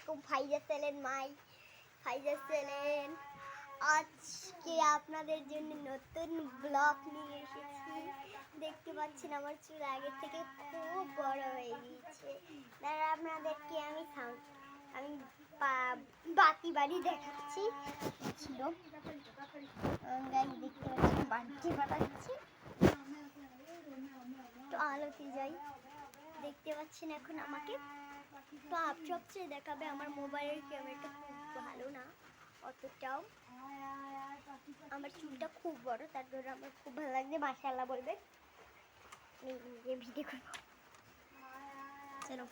আলাইকুম, ফাইজা চ্যানেল ফাইজা চ্যানেল। আজকে আপনাদের জন্য নতুন ব্লগ নিয়ে এসেছি। দেখতে পাচ্ছেন আমার চুল আগের থেকে খুব বড় হয়ে গিয়েছে। দাঁড়া আপনাদেরকে আমি বাতি বাড়ি দেখাচ্ছি। ছিল দেখতে পাচ্ছেন বাড়ি বানাচ্ছি, তো আলোতে যাই। দেখতে পাচ্ছেন এখন আমাকে তো সবচেয়ে দেখাবে। আমার মোবাইলের ক্যামেরাটা খুব ভালো না অতটাও, আমার চুলটা খুব বড়, তার জন্য আমার খুব ভালো লাগছে। মাশাআল্লাহ বলবে, আমি নিজে ভিডিও করব। চলো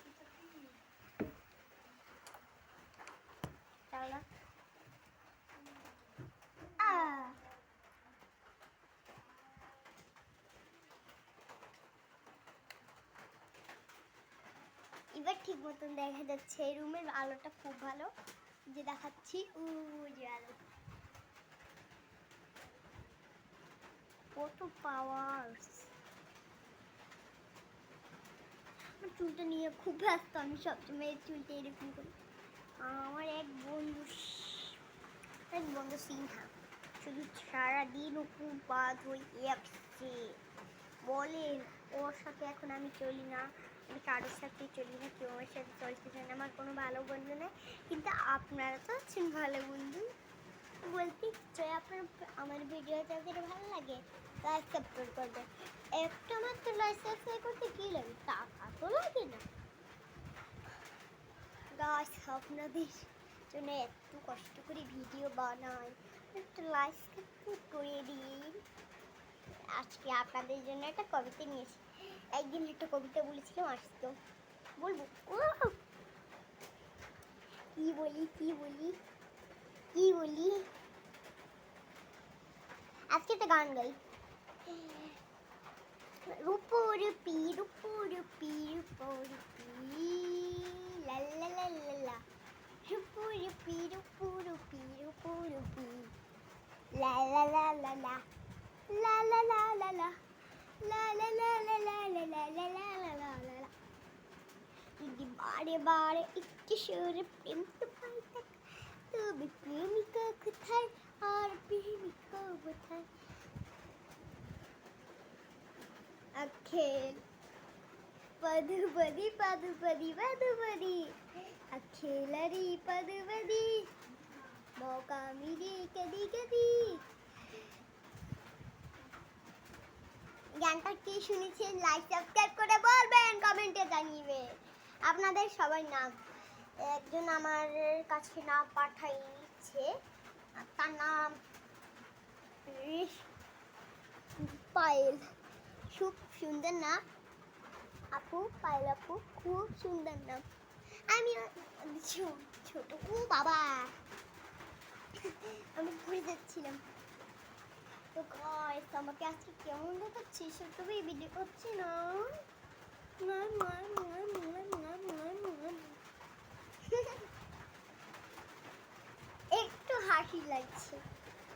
এবার ঠিক মতন দেখা যাচ্ছে। এই রুমের আলোটা খুব ভালো, যে দেখাচ্ছি যে আলো কত পাওয়ার। আমার চুলটা নিয়ে খুব ব্যস্ত, আমি সবসময় চুলটা এরকম করি। আমার এক বন্ধু সিনহা শুধু সারাদিন খুব বাদ হয়ে আসছে। বলেন, ওর সাথে এখন আমি চলি না, আমি কারোর সাথে চলি না, কেউ আমার সাথে চলতে চায় না। আমার কোনো ভালো বন্ধু নেই, কিন্তু আপনারা তো আছেন ভালো বন্ধু। বলতে চাই, আপনার আমার ভিডিওটা যদি ভালো লাগে লাইক সাবস্ক্রাইব করবেন। একটা মাত্র লাইক সাবস্ক্রাইব করতে কি লাগে, টাকা তো লাগে না গাইস। আপনাদের জন্য এত কষ্ট করে ভিডিও বানাই, একটা লাইক সাবস্ক্রাইব করে দিন। আজকে আপনাদের জন্য একটা কবিতা নিয়েছি। একদিন একটা কবিতা বলেছিলাম, আসতো বলবো। কি বলি আজকে একটা গান গাই। রূপরূপী লা লা লা লা লা, রূপরূপী লা লা লা লা লা, লা লা লা লা লা, লা লা লা লা লা লা লা লা লা লা লা লা। যদি বারে বারে একটু সুরে প্রেম তো পাই থাক, তবে প্রেমিকা কোথায় আর প্রেমিকা কোথায়? अखेल पदुपदी अखेलरी पदुपदी मौका मिले कदी कदी। গানটা কি শুনেছেন লাইক সাবস্ক্রাইব করে বলবেন, কমেন্টে জানিয়ে। আপনাদের সবার নাম, একজন আমার কাছে নাম পাঠাইছে, তার নাম পায়েল। খুব সুন্দর নাম আপু, পায়েল আপু, খুব সুন্দর নাম। আমি ছোট ও বাবা, আমি ভুলে যাচ্ছিলাম। তো গাইস, আমাকে আজকে কেমন দেখাচ্ছি সেটুকুই ভিডিও করছি না। একটু হাসি লাগছে,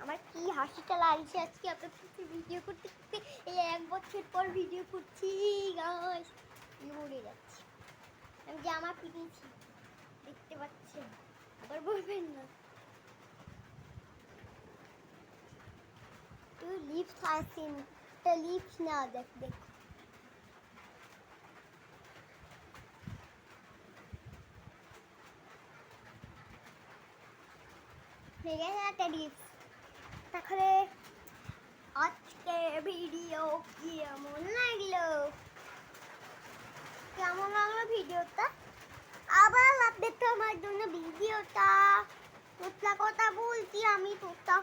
আমার কি হাসিটা লাগছে আজকে আপনাদের সাথে ভিডিও করতে করতে। এই 1 বছর পর ভিডিও করছি গাইস, মরে যাচ্ছি। আমি জামা কিনেছি, দেখতে পাচ্ছেন, আবার বলবেন না। তুই লিপস আসেন, তা লিপস না দেখ ভেঙে একটা লিপস। তাহলে আজকে ভিডিও কেমন লাগলো ভিডিওটা? আবার দেখতে আমার জন্য ভিডিওটা তোতলা কথা বলছি আমি, তোতলা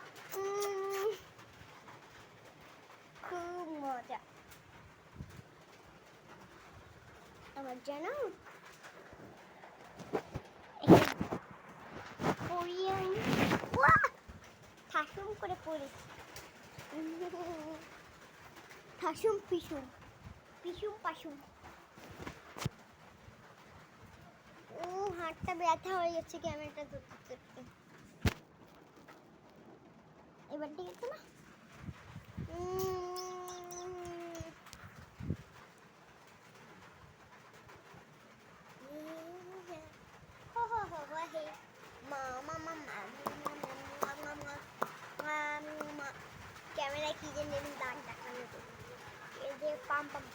খুব মজা আমার জানো। ঠাসুম করে পড়েছি, ঠাসুম পিসুম পাসুম। ও হাতটা ব্যথা হয়ে যাচ্ছে ক্যামেরাটা ধরতে ধরতে। এবার ঠিক আছে না? কি যে নেবেন দাগ দেখানো, এই যে পাম পাম